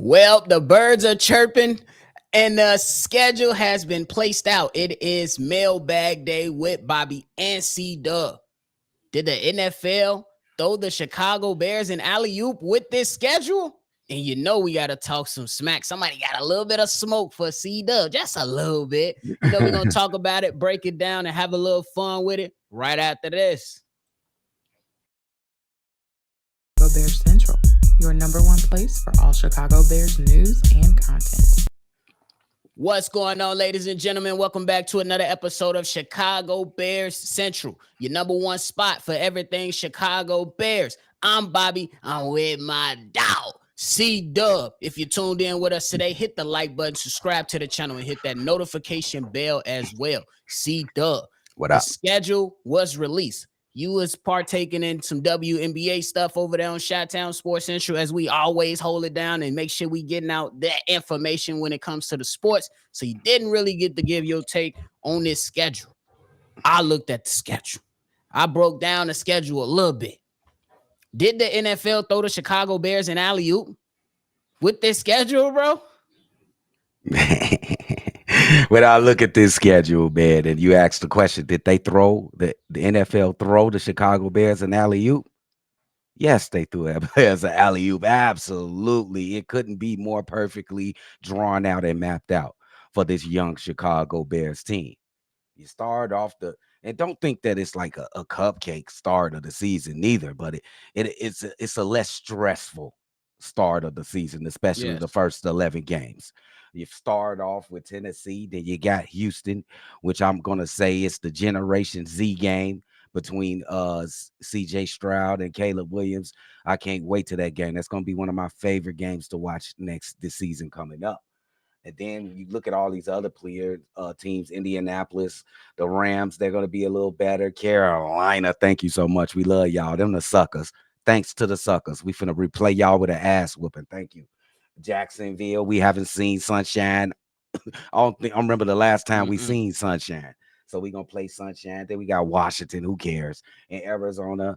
Well, the birds are chirping and the schedule has been placed out. It is Mailbag Day with Bobby and C-Dubb. Did the NFL throw the Chicago Bears an alley-oop with this schedule? And you know we got to talk some smack. Somebody got a little bit of smoke for C-Dubb, just a little bit. We're going to talk about it, break it down, and have a little fun with it right after this. Chicago Bears Central, your number one place for all Chicago Bears news and content. What's going on, ladies and gentlemen? Welcome back to another episode of Chicago Bears Central, your number one spot for everything Chicago Bears. I'm Bobby. I'm with my dog, C-Dubb. If you tuned in with us today, hit the like button, subscribe to the channel, and hit that notification bell as well. C-Dubb. What The up? schedule was released. You was partaking in some WNBA stuff over there on Chi-Town Sports Central, as we always hold it down and make sure we getting out that information when it comes to the sports. So you didn't really get to give your take on this schedule. I looked at the schedule. I broke down the schedule a little bit. Did the NFL throw the Chicago Bears an alley-oop with this schedule, bro? When I look at this schedule, man, and you ask the question, did they throw the NFL throw the Chicago Bears an alley-oop? Yes, they threw it as an alley-oop. Absolutely. It couldn't be more perfectly drawn out and mapped out for this young Chicago Bears team. You start off and don't think that it's like a cupcake start of the season neither, but it's a less stressful start of the season, especially the Yes. first 11 games. You start off with Tennessee, then you got Houston, which I'm gonna say is the Generation Z game between CJ Stroud and Caleb Williams. I can't wait to that game. That's gonna be one of my favorite games to watch this season coming up. And then you look at all these other teams, Indianapolis, the Rams, they're going to be a little better. Carolina, thank you so much. We love y'all. Them the suckers. Thanks to the suckers. We finna replay y'all with an ass whooping. Thank you. Jacksonville, we haven't seen Sunshine. I remember the last time we seen Sunshine. So we going to play Sunshine. Then we got Washington. Who cares? And Arizona,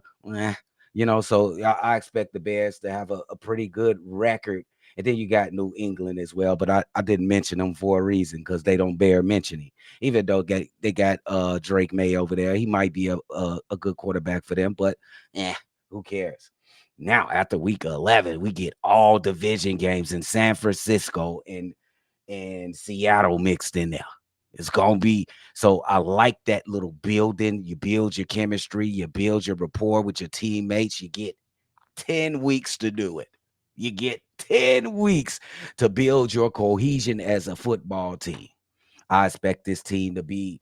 so I expect the Bears to have a pretty good record. And then you got New England as well, but I didn't mention them for a reason because they don't bear mentioning. Even though they got Drake May over there, he might be a good quarterback for them, but who cares? Now after week 11, we get all division games in San Francisco and Seattle mixed in there. It's gonna be so. I like that little building. You build your chemistry, you build your rapport with your teammates. You get 10 weeks to do it. You get 10 weeks to build your cohesion as a football team. I expect this team to be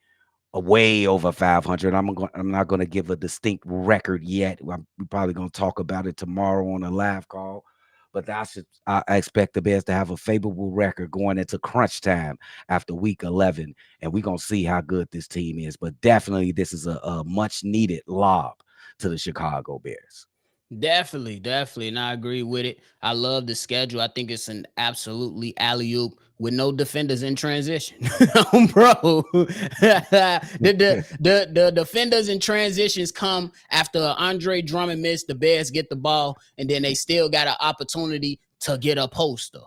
way over 500. I'm not going to give a distinct record yet. We're probably going to talk about it tomorrow on a live call. But I expect the Bears to have a favorable record going into crunch time after week 11. And we're going to see how good this team is. But definitely, this is a much needed lob to the Chicago Bears. Definitely. And I agree with it. I love the schedule. I think it's an absolutely alley-oop with no defenders in transition. Bro. the defenders in transitions come after Andre Drummond missed, the Bears get the ball, and then they still got an opportunity to get a poster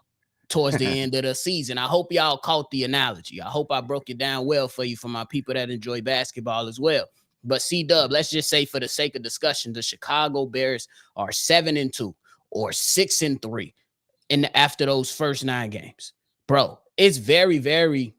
towards the end of the season. I hope y'all caught the analogy. I hope I broke it down well for you, for my people that enjoy basketball as well. But C-Dubb, let's just say for the sake of discussion, the Chicago Bears are 7-2 or 6-3 after those first 9 games. Bro, it's very, very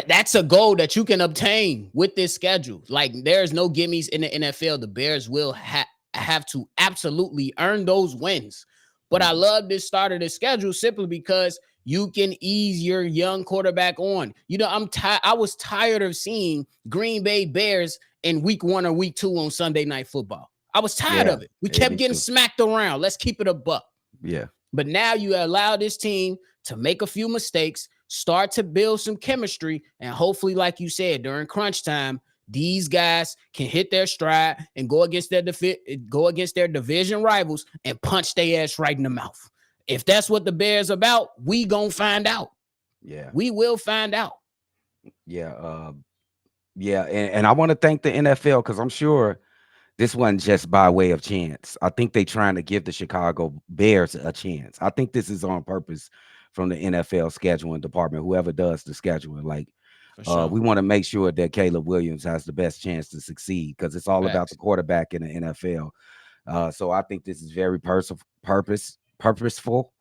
that's a goal that you can obtain with this schedule. Like, there's no gimmies in the NFL. The Bears will have to absolutely earn those wins. But I love this start of the schedule simply because you can ease your young quarterback on. I was tired of seeing Green Bay Bears in week 1 or week 2 on Sunday Night Football. I was tired of it. We kept getting smacked around. Let's keep it a buck. Yeah. But now you allow this team to make a few mistakes, start to build some chemistry, and hopefully, like you said, during crunch time, these guys can hit their stride and go against their division rivals and punch their ass right in the mouth. If that's what the Bears about, we gonna find out. Yeah, we will find out. Yeah, and I want to thank the NFL because I'm sure This wasn't just by way of chance. I think they trying to give the Chicago Bears a chance. I think this is on purpose from the NFL scheduling department, whoever does the scheduling. Like, For sure. we want to make sure that Caleb Williams has the best chance to succeed because it's all about the Facts. quarterback in the NFL. So I think this is very purposeful,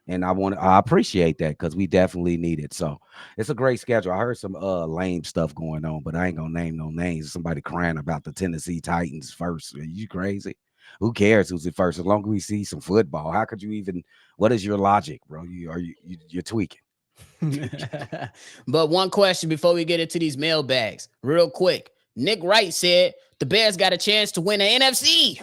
and I appreciate that because we definitely need it. So it's a great schedule. I heard some lame stuff going on, but I ain't gonna name no names. Somebody crying about the Tennessee Titans first. Are you crazy? Who cares who's at first? As long as we see some football, how could you even? What is your logic, bro? You're tweaking. But one question before we get into these mailbags, real quick. Nick Wright said the Bears got a chance to win the NFC.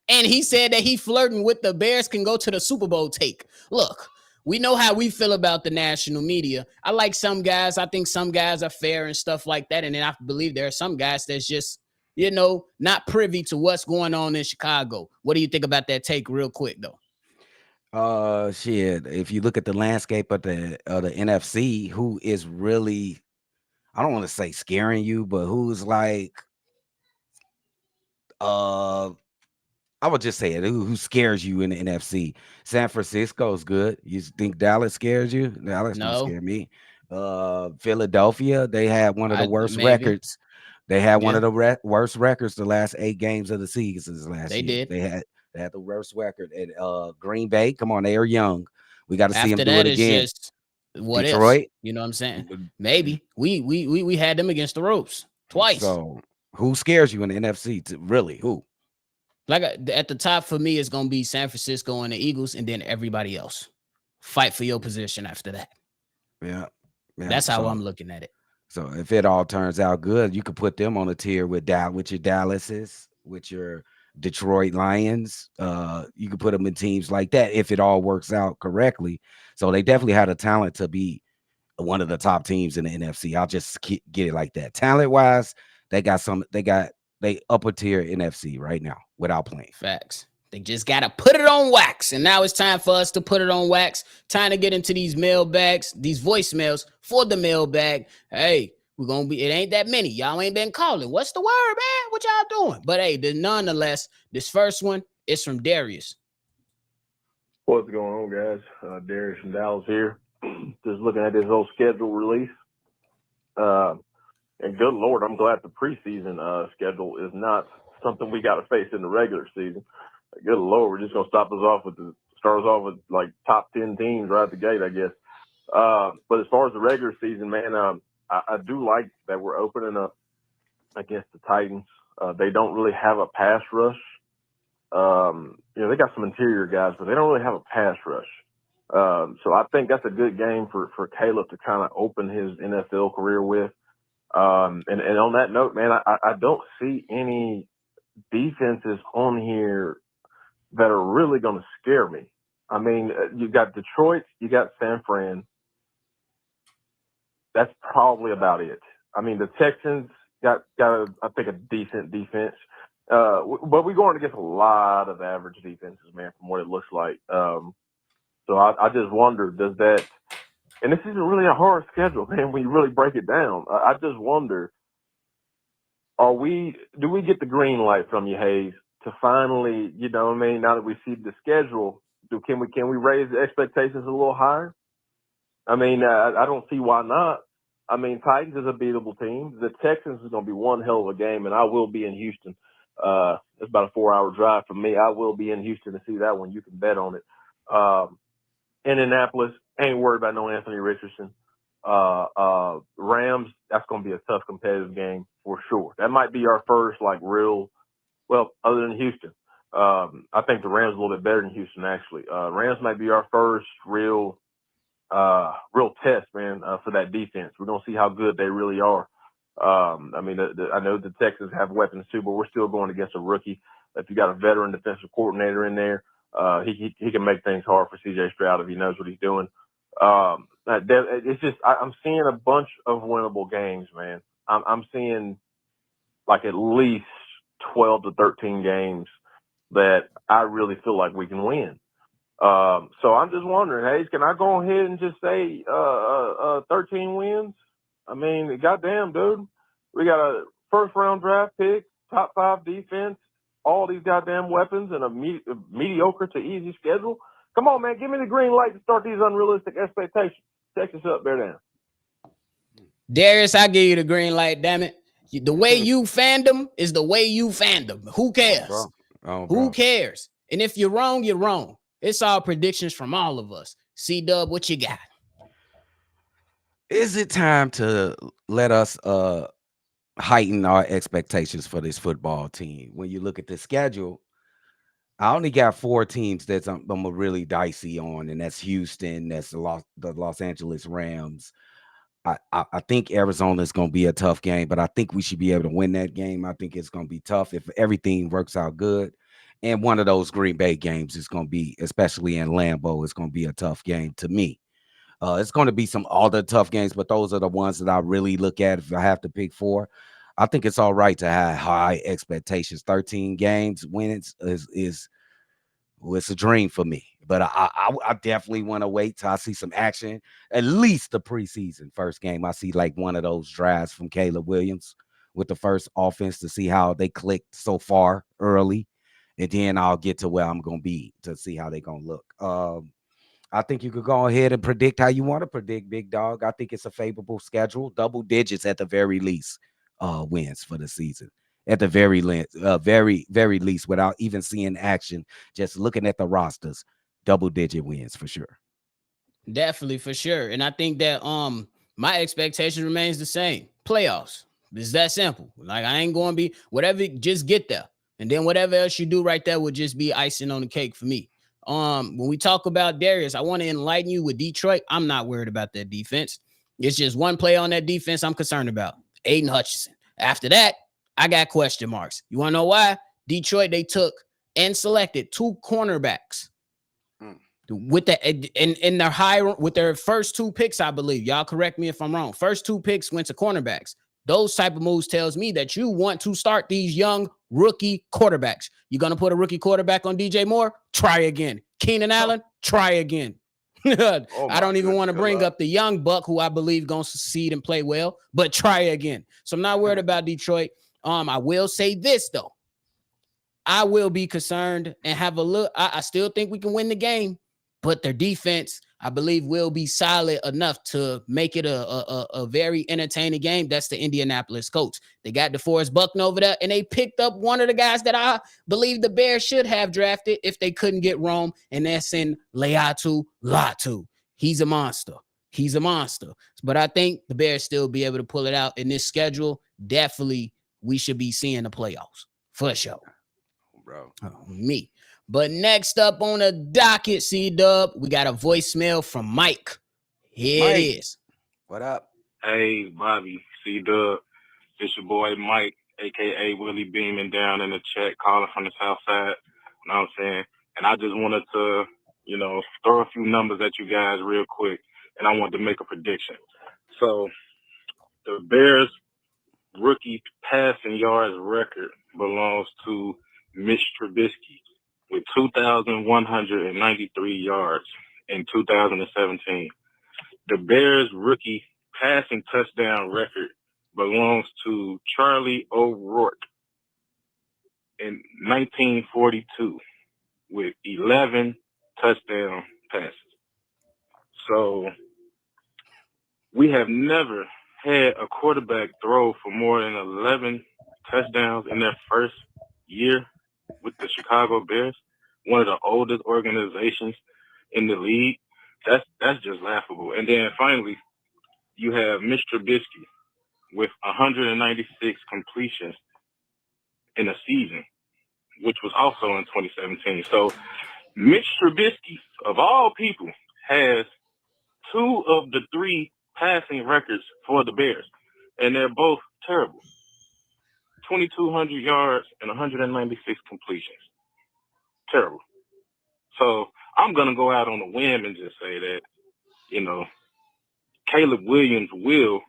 And he said that he flirting with the Bears can go to the Super Bowl take. Look, we know how we feel about the national media. I like some guys. I think some guys are fair and stuff like that. And then I believe there are some guys that's just, not privy to what's going on in Chicago. What do you think about that take real quick, though? Shit. If you look at the landscape of the NFC, who is really, I don't want to say scaring you, but who's like, uh I would just say it. Who scares you in the NFC? San Francisco's good. You think Dallas scares you? Dallas don't No, scare me. Philadelphia, they had one of the I worst maybe. records. They had one Yeah, of the worst records the last 8 games of the seasons last they year. did. They had the worst record. And Green Bay, come on, they are young. We got to see them After do it that, it's again. just what ifs. Detroit. You know what I'm saying? Maybe we had them against the ropes twice. So who scares you in the NFC? Really, who? Like at the top for me is gonna be San Francisco and the Eagles, and then everybody else. Fight for your position after that. Yeah, yeah. That's how I'm looking at it. So if it all turns out good, you could put them on a tier with your Dallases, with your Detroit Lions. You could put them in teams like that if it all works out correctly. So they definitely had a talent to be one of the top teams in the NFC. I'll just get it like that. Talent wise, they got some. They upper tier NFC right now without playing. Facts. They just gotta put it on wax. And now it's time for us to put it on wax. Time to get into these mailbags, these voicemails for the mailbag. Hey, it ain't that many. Y'all ain't been calling. What's the word, man? What y'all doing? But hey, nonetheless, this first one is from Darius. What's going on, guys? Darius from Dallas here. Just looking at this whole schedule release. And good Lord, I'm glad the preseason schedule is not something we got to face in the regular season. Good Lord, we're just going to start us off with like top 10 teams right at the gate, I guess. But as far as the regular season, man, I do like that we're opening up against the Titans. They don't really have a pass rush. They got some interior guys, but they don't really have a pass rush. So I think that's a good game for Caleb to kind of open his NFL career with. And on that note, man, I don't see any defenses on here that are really going to scare me. I mean, you got Detroit, you got San Fran. That's probably about it. I mean, the Texans got I think a decent defense. But we're going against a lot of average defenses, man, from what it looks like. So I just wonder, does that – and this isn't really a hard schedule, man, when you really break it down. I just wonder, do we get the green light from you, Hayes, to finally, now that we see the schedule, can we raise the expectations a little higher? I mean, I don't see why not. I mean, Titans is a beatable team. The Texans is going to be one hell of a game, and I will be in Houston. It's about a 4-hour drive from me. I will be in Houston to see that one. You can bet on it. Indianapolis, ain't worried about no Anthony Richardson. Rams, that's going to be a tough competitive game for sure. That might be our first, other than Houston. I think the Rams are a little bit better than Houston, actually. Rams might be our first real test, man, for that defense. We're going to see how good they really are. I know the Texans have weapons too, but we're still going against a rookie. If you got a veteran defensive coordinator in there, he can make things hard for C.J. Stroud if he knows what he's doing. It's just I'm seeing a bunch of winnable games, man. I'm seeing like at least 12 to 13 games that I really feel like we can win. So I'm just wondering, Hayes, can I go ahead and just say 13 wins? I mean, goddamn, dude. We got a first-round draft pick, top 5 defense, all these goddamn weapons, and a mediocre to easy schedule. Come on, man, give me the green light to start these unrealistic expectations. Check this up, bear down. Darius, I give you the green light, damn it. The way you fandom is the way you fandom. Who cares? Who cares? And if you're wrong, you're wrong. It's all predictions from all of us. C-Dubb, what you got? Is it time to let us heighten our expectations for this football team? When you look at the schedule, I only got 4 teams that's I'm really dicey on, and that's Houston, that's the Los Angeles Rams. I think Arizona is going to be a tough game, but I think we should be able to win that game. I think it's going to be tough if everything works out good. And one of those Green Bay games is going to be, especially in Lambeau, it's going to be a tough game to me. It's going to be some other tough games, but those are the ones that I really look at if I have to pick 4. I think it's all right to have high expectations. 13 games wins is well, it's a dream for me, but I definitely want to wait till I see some action. At least the preseason first game, I see like one of those drives from Caleb Williams with the first offense to see how they clicked so far early, and then I'll get to where I'm gonna be to see how they're gonna look. I think you could go ahead and predict how you want to predict, big dog. I think it's a favorable schedule, double digits at the very least, wins for the season. At the very least, without even seeing action, just looking at the rosters, double-digit wins for sure. Definitely, for sure. And I think that my expectation remains the same. Playoffs. It's that simple. Like, I ain't going to be whatever, just get there. And then whatever else you do right there would just be icing on the cake for me. When we talk about Darius, I want to enlighten you with Detroit. I'm not worried about that defense. It's just one play on that defense I'm concerned about. Aiden Hutchinson. After that, I got question marks. You want to know why? Detroit, they took and selected 2 cornerbacks with the in their high with their first 2 picks, I believe. Y'all correct me if I'm wrong. First 2 picks went to cornerbacks. Those type of moves tells me that you want to start these young rookie quarterbacks. You're gonna put a rookie quarterback on DJ Moore? Try again. Keenan Allen? Try again. I don't even want to bring up the young buck who I believe gonna succeed and play well, but try again. So I'm not worried about Detroit. I will say this though. I will be concerned and have a look. I still think we can win the game, but their defense, I believe, will be solid enough to make it a very entertaining game. That's the Indianapolis Colts. They got DeForest Buckner over there, and they picked up one of the guys that I believe the Bears should have drafted if they couldn't get Rome, and that's in Laiatu Latu. He's a monster. He's a monster. But I think the Bears still be able to pull it out in this schedule. Definitely, we should be seeing the playoffs for sure. Bro. Me. But next up on the docket, C-Dubb, we got a voicemail from Mike. Here Mike. it is. What up? Hey, Bobby, C-Dubb. It's your boy Mike, a.k.a. Willie Beeman down in the chat, calling from the south side. You know what I'm saying? And I just wanted to, throw a few numbers at you guys real quick, and I wanted to make a prediction. So the Bears rookie passing yards record belongs to Mitch Trubisky with 2,193 yards in 2017. The Bears rookie passing touchdown record belongs to Charlie O'Rourke in 1942 with 11 touchdown passes. So we have never had a quarterback throw for more than 11 touchdowns in their first year with the Chicago Bears, one of the oldest organizations in the league. That's just laughable. And then finally, you have Mitch Trubisky with 196 completions in a season, which was also in 2017. So Mitch Trubisky, of all people, has 2 of the 3 passing records for the Bears, and they're both terrible. 2,200 yards and 196 completions. Terrible. So I'm going to go out on a whim and just say that, Caleb Williams will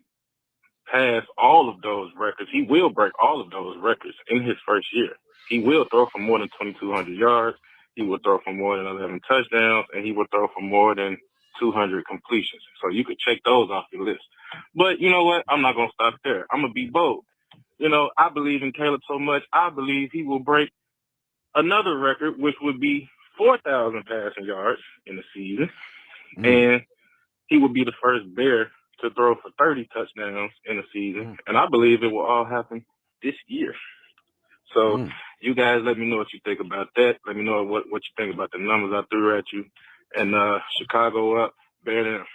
pass all of those records. He will break all of those records in his first year. He will throw for more than 2,200 yards. He will throw for more than 11 touchdowns, and he will throw for more than 200 completions. So you could check those off your list. But you know what? I'm not going to stop there. I'm going to be bold. I believe in Caleb so much. I believe he will break another record, which would be 4,000 passing yards in the season. And he will be the first Bear to throw for 30 touchdowns in the season. And I believe it will all happen this year. So you guys let me know what you think about that. Let me know what you think about the numbers I threw at you. And Chicago up, Bear down.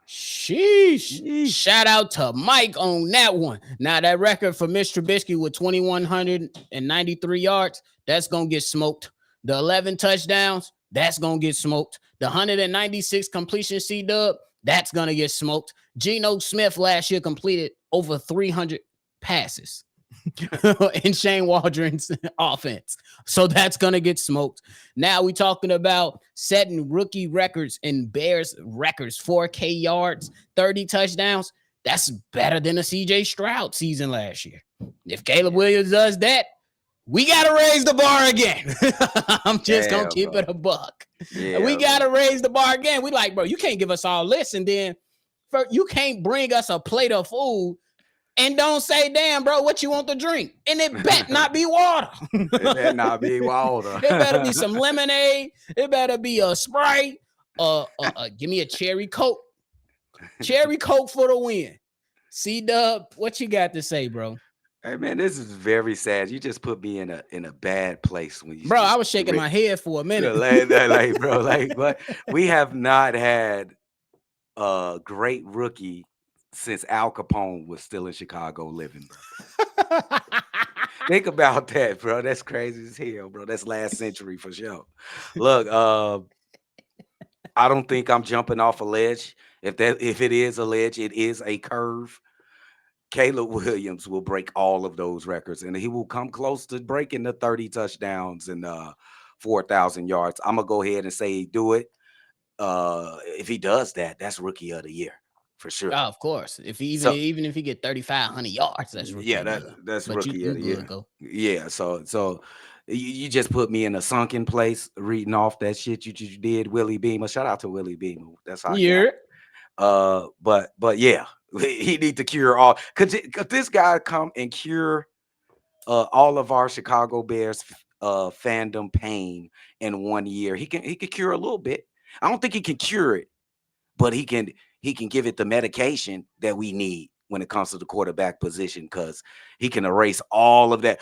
Sheesh. Shout out to Mike on that one. Now, that record for Mr. Trubisky with 2,193 yards, that's going to get smoked. The 11 touchdowns, that's going to get smoked. The 196 completion C-Dubb, that's going to get smoked. Geno Smith last year completed over 300 passes in Shane Waldron's offense. So that's going to get smoked. Now we're talking about setting rookie records and Bears records, 4K yards, 30 touchdowns. That's better than a CJ Stroud season last year. If Caleb Williams does that, we got to raise the bar again. I'm just going to keep it a buck. We got to raise the bar again. We like, bro, you can't give us all this. And then you can't bring us a plate of food and don't say, damn, bro, what you want to drink? And it better not be water. It better not be water. It better be some lemonade. It better be a Sprite. Give me a cherry Coke. Cherry Coke for the win. C-Dubb, what you got to say, bro? Hey man, this is very sad. You just put me in a bad place when you. Bro, I was shaking my head for a minute. But we have not had a great rookie since Al Capone was still in Chicago living, bro. Think about that, bro. That's crazy as hell, bro. That's last century for sure. Look, I don't think I'm jumping off a ledge. If it is a ledge, it is a curve. Caleb Williams will break all of those records, and he will come close to breaking the 30 touchdowns and 4,000 yards. I'm gonna go ahead and say do it. If he does that, that's rookie of the year for sure. Oh, of course. If he even if he get 3,500 yards, that's rookie. That's rookie of the year. Yeah. So you just put me in a sunken place reading off that shit you did, Willie Beamer. Shout out to Willie Beamer. That's how. Yeah. But yeah. He need to cure all. Could this guy come and cure all of our Chicago Bears fandom pain in 1 year? He could cure a little bit. I don't think he can cure it, but he can give it the medication that we need when it comes to the quarterback position, because he can erase all of that.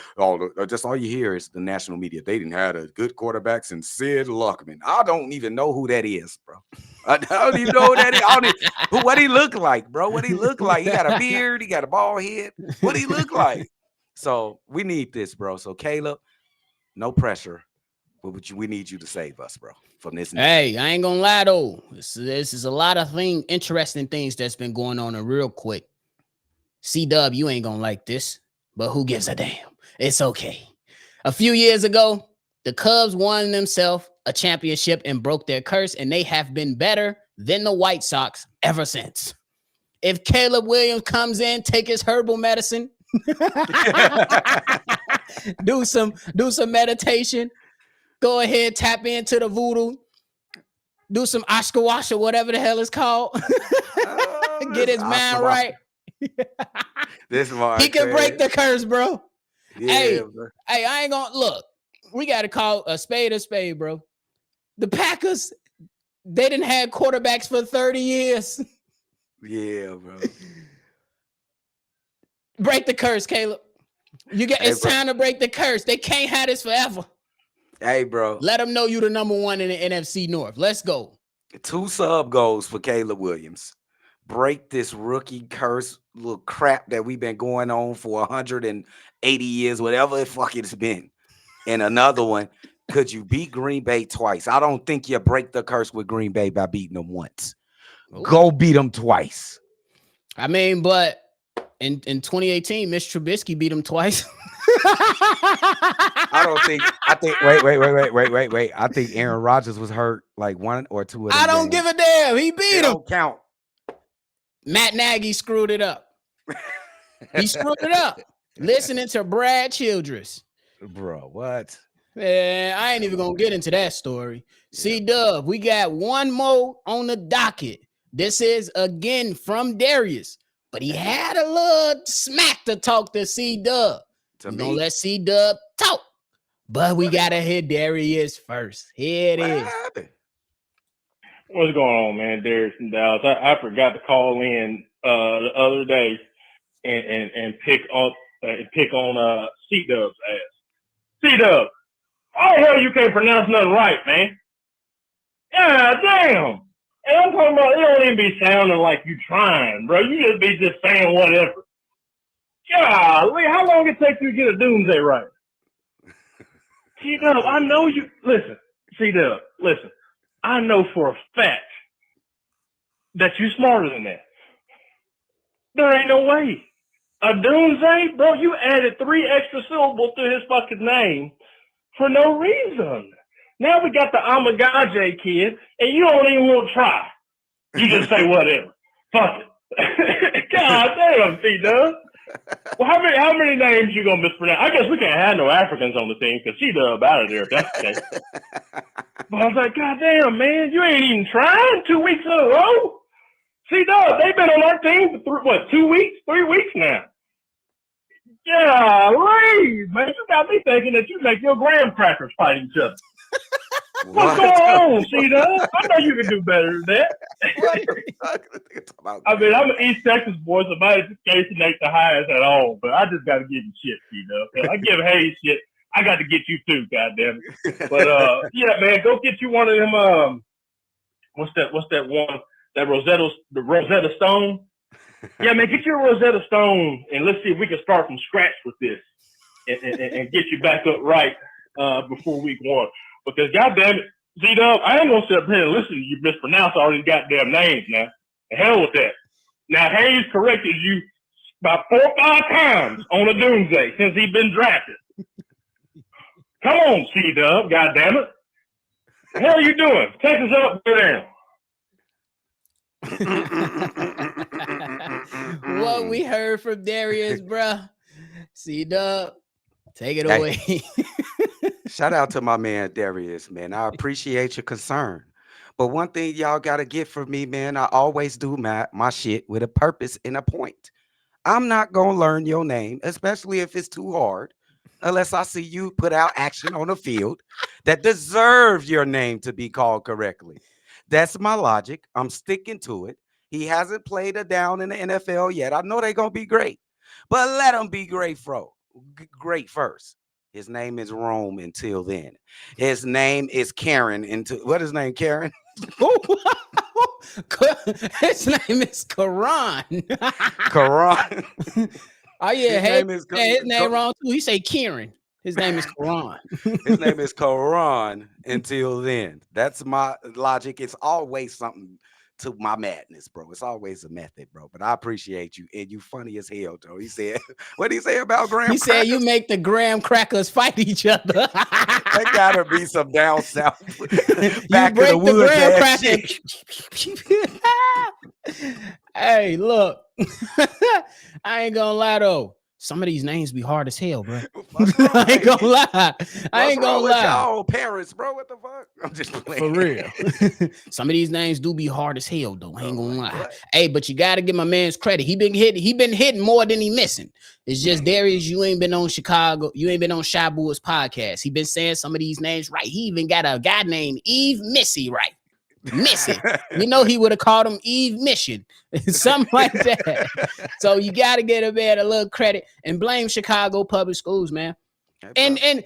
Just all you hear is the national media. They didn't have a good quarterback since Sid Luckman. I don't even know who that is, bro. I don't even know who that is. What he look like, bro? What he look like? He got a beard. He got a bald head. What he look like? So we need this, bro. So Caleb, no pressure. We need you to save us, bro, from this. Hey, I ain't gonna lie though. This is a lot of interesting things that's been going on. And real quick, C-Dubb, you ain't gonna like this, but who gives a damn? It's okay. A few years ago, the Cubs won themselves a championship and broke their curse, and they have been better than the White Sox ever since. If Caleb Williams comes in, take his herbal medicine, do some meditation, go ahead, tap into the voodoo, do some ashwagandha, whatever the hell it's called, get his mind right. He can break the curse, bro. Yeah, hey, I ain't gonna look. We gotta call a spade, bro. The Packers, they didn't have quarterbacks for 30 years. Yeah, bro. Break the curse, Caleb. It's time to break the curse. They can't have this forever. Hey, bro. Let them know you're the number one in the NFC North. Let's go. 2 sub goals for Caleb Williams. Break this rookie curse little crap that we've been going on for 180 years, whatever the fuck it's been. And another one, could you beat Green Bay twice? I don't think you break the curse with Green Bay by beating them once. Ooh. Go beat them twice. I mean, but in 2018, Mr. Trubisky beat him twice. Wait. I think Aaron Rodgers was hurt like 1 or 2 of them. I don't give a damn. He beat him. Don't count. Matt Nagy screwed it up. He screwed it up. Listening to Brad Childress. Bro, what? Man, I ain't even gonna get into that story. Yeah. C-Dubb, we got one more on the docket. This is again from Darius. but he had a little smack to talk to C-Dubb. We're gonna let C-Dubb talk. But we gotta hear Darius first. Here it is. What's going on, man? Darius from Dallas. I forgot to call in the other day and pick on C-Dubb's ass. C-Dubb, how the hell you can't pronounce nothing right, man? Yeah, damn. And I'm talking about, it don't even be sounding like you trying, bro. You just be just saying whatever. Golly, how long it take you to get a doomsday right? C-Dubb, I know you. Listen, C-Dubb, listen. I know for a fact that you smarter than that. There ain't no way. A doomsday, bro, you added 3 extra syllables to his fucking name for no reason. Now we got the Amagaje kid, and you don't even want to try. You just say whatever. Fuck it. God damn, C-Dubb. Well, how many names you gonna mispronounce? I guess we can't have no Africans on the team because C-Dubb out of there if that's the case. But I was like, God damn, man, you ain't even trying 2 weeks in a row. C-Dubb, they've been on our team for 2 weeks, 3 weeks now. Golly, man, you got me thinking that you make your graham crackers fight each other. What's going on, C-Dubb? I know you can do better than that. I mean, I'm an East Texas boy, so my education ain't the highest at all, but I just got to give you shit, C-Dubb. I give Hayes shit. I got to get you too, goddamn it. But yeah, man, go get you one of them. What's that one? The Rosetta Stone. Yeah, man, get you a Rosetta Stone, and let's see if we can start from scratch with this, and get you back up right before week 1. Because goddamn it, C-Dubb, I ain't gonna sit up here and listen to you mispronounce all these goddamn names now. The hell with that. Now Hayes corrected you about 4 or 5 times on a doomsday since he's been drafted. Come on, C-Dubb, goddamn it. The hell are you doing? Texas up, go down. What we heard from Darius, bruh. C-Dubb, take it away. Shout out to my man Darius, man. I appreciate your concern. But one thing y'all gotta get from me, man, I always do my shit with a purpose and a point. I'm not gonna learn your name, especially if it's too hard, unless I see you put out action on the field that deserves your name to be called correctly. That's my logic. I'm sticking to it. He hasn't played a down in the NFL yet. I know they're gonna be great, but let him be great first. His name is Rome until then. His name is Karen what is his name, Karen? His name is Karan. Karan. Oh yeah, his name wrong too. He say Kieran. His name is Karan. His name is Karan until then. That's my logic. It's always something to my madness, bro. It's always a method, bro. But I appreciate you, and you funny as hell, Joe. He said, what did he say about graham crackers? He said you make the graham crackers fight each other. That gotta be some down south. Back you break the graham cracker. Hey, look. I ain't gonna lie though. Some of these names be hard as hell, bro. I ain't gonna lie. I ain't gonna lie. Y'all parents, bro. What the fuck? I'm just playing. For real. Some of these names do be hard as hell, though. I ain't gonna lie. God. Hey, but you gotta give my man's credit. He been hitting more than he missing. It's just Darius, you ain't been on Chicago. You ain't been on Shy Boys podcast. He been saying some of these names right. He even got a guy named Eve Missy right. Missing. You know he would have called him Eve Mission. Something like that. So you gotta get a man a little credit and blame Chicago public schools, man. And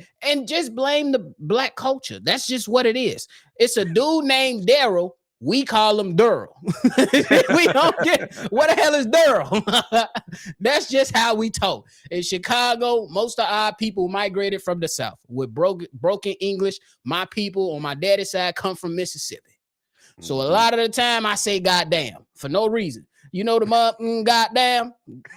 just blame the black culture. That's just what it is. It's a dude named Daryl. We call him Durrell. We don't get what the hell is Durrell? That's just how we talk. In Chicago, most of our people migrated from the South with broken English. My people on my daddy's side come from Mississippi. So a lot of the time I say goddamn for no reason. You know the goddamn.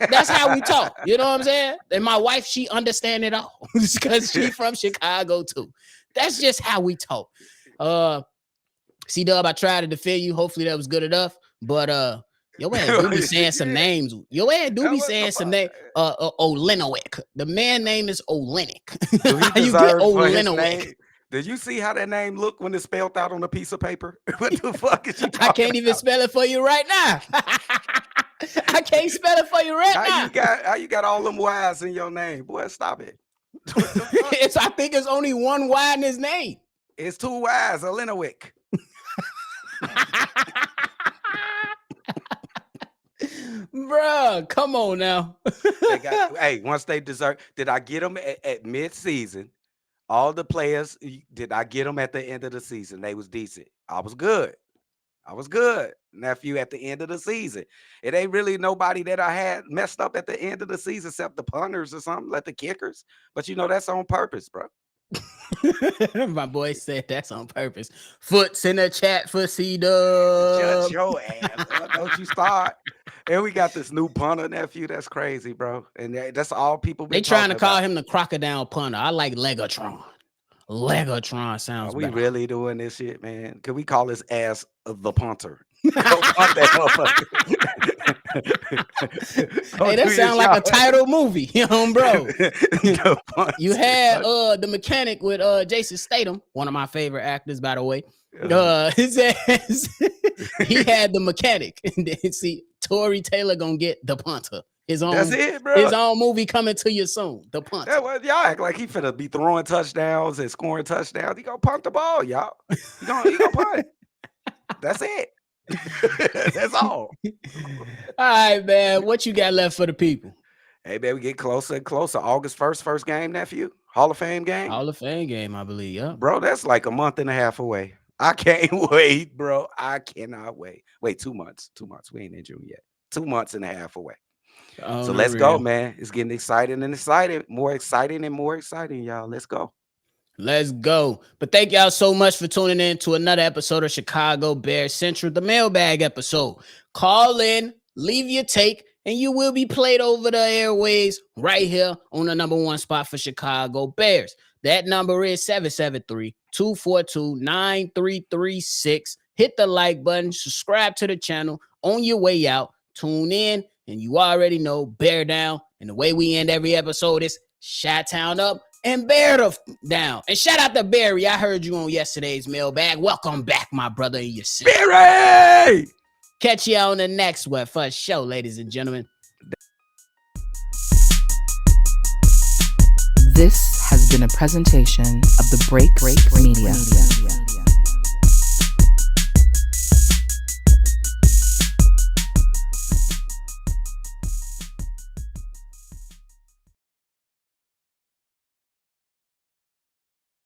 That's how we talk. You know what I'm saying? And my wife, she understand it all because she from Chicago too. That's just how we talk. C-Dubb, I tried to defend you. Hopefully that was good enough. But your ass do be saying some names. Your ass do be saying some names. Olenowick. The man name is Olenek. You get Olenowick. Did you see how that name looked when it's spelled out on a piece of paper? What the fuck is you talking I can't even spell it for you right now. I can't spell it for you right now. How you got all them Y's in your name? Boy, stop it. I think it's only one Y in his name. It's 2 Y's, Alinowick. Bruh, come on now. Hey, once they deserve, did I get them at mid-season? All the players, did I get them at the end of the season? They was decent. I was good, nephew, at the end of the season. It ain't really nobody that I had messed up at the end of the season except the punters or something, like the kickers. But that's on purpose, bro. My boy said that's on purpose. Foots in the chat for C-Dubb. Judge your ass. Don't you start. And we got this new punter, nephew. That's crazy, bro. And that's all people been They trying to call about him the crocodile punter. I like Legatron. Legatron sounds Are we better. really doing this shit, man? Could we call his ass the punter? Go punt that motherfucker. Hey, that sounds like a title movie, bro. You had the mechanic with Jason Statham, one of my favorite actors, by the way. His ass, he had the mechanic, and then see Tory Taylor gonna get the punter. That's it, bro. His own movie coming to you soon. The punter. Yeah, well, y'all act like he finna be throwing touchdowns and scoring touchdowns. He gonna punt the ball, y'all. He gonna punt. That's it. That's all. All right, man. What you got left for the people? Hey, man, we get closer and closer. August 1st, first game, nephew. Hall of Fame game. Hall of Fame game, I believe. Yeah, bro, that's like a month and a half away. I can't wait, bro. I cannot wait. Wait, 2 months. 2 months. We ain't in June yet. 2 months and a half away. Oh, so let's go, man. It's getting exciting and exciting. More exciting and more exciting, y'all. Let's go. Let's go. But thank y'all so much for tuning in to another episode of Chicago Bears Central, the Mailbag episode. Call in, leave your take, and you will be played over the airways right here on the number one spot for Chicago Bears. That number is 773-242-9336. Hit the like button, subscribe to the channel on your way out, tune in, and you already know Bear Down. And the way we end every episode is Chi-Town up and Bear down. And shout out to Barry. I heard you on yesterday's mailbag. Welcome back, my brother and your sister. Barry! Catch you on the next one for sure, ladies and gentlemen. This has been a presentation of the Break Media.